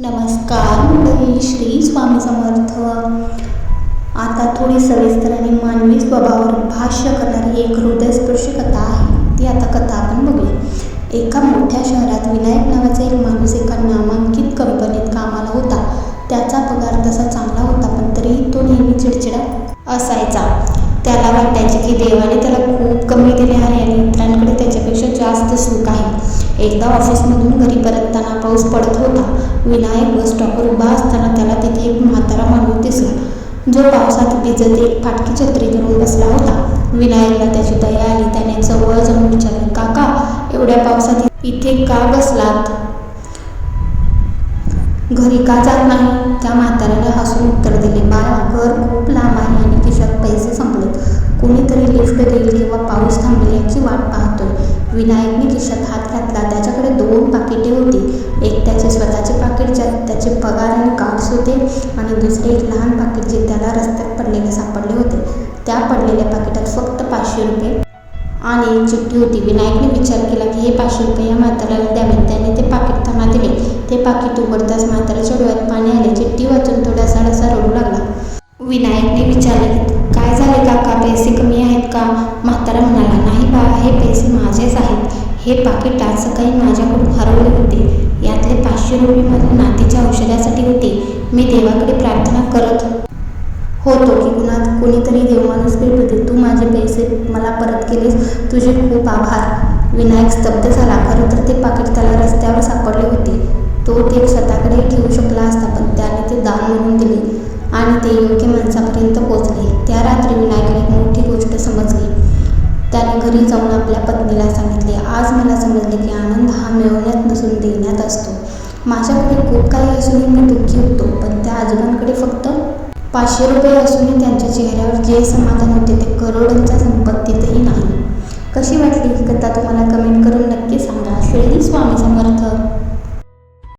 नमस्कार मंडळी, श्री स्वामी समर्थ. आता थोडी सविस्तर आणि मानवी स्वभावावर भाष्य करणारी एक हृदयस्पर्शी कथा आहे. ती आता कथा आपण बघूया. एका मोठ्या शहरात विनायक नावाचा एक माणूस एका नामांकित कंपनीत कामाला होता. त्याचा पगार तसा चांगला होता, पण तरीही तो नेहमी चिडचिडा असायचा. त्याला वाटायचे की देवाने त्याला खूप कमी दिले आहे आणि इतरांकडे त्याच्यापेक्षा जास्त सुख आहे. एकदा ऑफिसमधून घरी परतताना पाऊस पडत होता. विनायक बस स्टॉपवर उभा असताना त्याला तिथे एक म्हातारा माणूस दिसला, जो पावसात भिजत एक फाटकी छत्री धरून बसला होता. विनायकला त्याची दया आली. त्याने जवळ जाऊन विचारले, काका, एवढ्या पावसात इथे का बसलात? घरी का जात नाही? त्या म्हाताऱ्याने हसून उत्तर दिले, बाळा, घर खूप लांब आहे आणि खिशात पैसे संपलेत. कोणीतरी लिफ्ट देईल किंवा पाऊस थांबेल याची वाट पाहतोय. विनायकने खिशात हात घातला. त्याच्याकडे 2 पाकिटे होती. एक त्याचे स्वतःचे पाकिट, ज्यात त्याचे पगार आणि कार्ड्स होते, आणि दुसरे एक लहान पाकिट जे त्याला रस्त्यात पडलेले सापडले होते. त्या पडलेल्या पाकिटात फक्त 500 रुपये आणि एक चिठ्ठी होती. विनायकने विचार केला की हे 500 रुपये या म्हाताऱ्याला द्यावेत. त्याने ते पाकिट त्यांना दिले. ते पाकिट उघडताच म्हाताऱ्याच्या डोळ्यात पाणी आले. चिठ्ठी वाचून तो डसाडसा रडू लागला. विनायकने विचारले की काय झाले काका, पैसे कमी आहेत का? म्हातारा म्हणाला, नाही बाळा, हे पैसे माझेच आहेत. हे पाकिट आज सकाळी माझ्याकडून हरवले होते. यातले 500 रुपये माझ्या नातीच्या औषधासाठी होते. मी देवाकडे प्रार्थना करत होतो की कोणीतरी देवमाणूस भेटू दे. तू माझे पैसे मला परत केलेस, तुझे खूप आभार. विनायक स्तब्ध झाला. खरं तर ते पाकिट त्याला रस्त्यावर सापडले होते. तो ते स्वतःकडे ठेवू शकला असता, पण त्याने ते दान म्हणून दिले आणि ते योग्य माणसापर्यंत पोचले. त्या रात्री विनायकला एक मोठी गोष्ट समजली. त्याने घरी जाऊन आपल्या पत्नीला सांगितले, आज मला समजले की आनंद हा मिळवण्यात नसून देण्यात असतो. माझ्याकडे खूप काही असूनही मी दुःखी होतो, पण त्या आजोबांकडे फक्त 500 रुपये असूनही त्यांच्या चेहऱ्यावर जे समाधान होते ते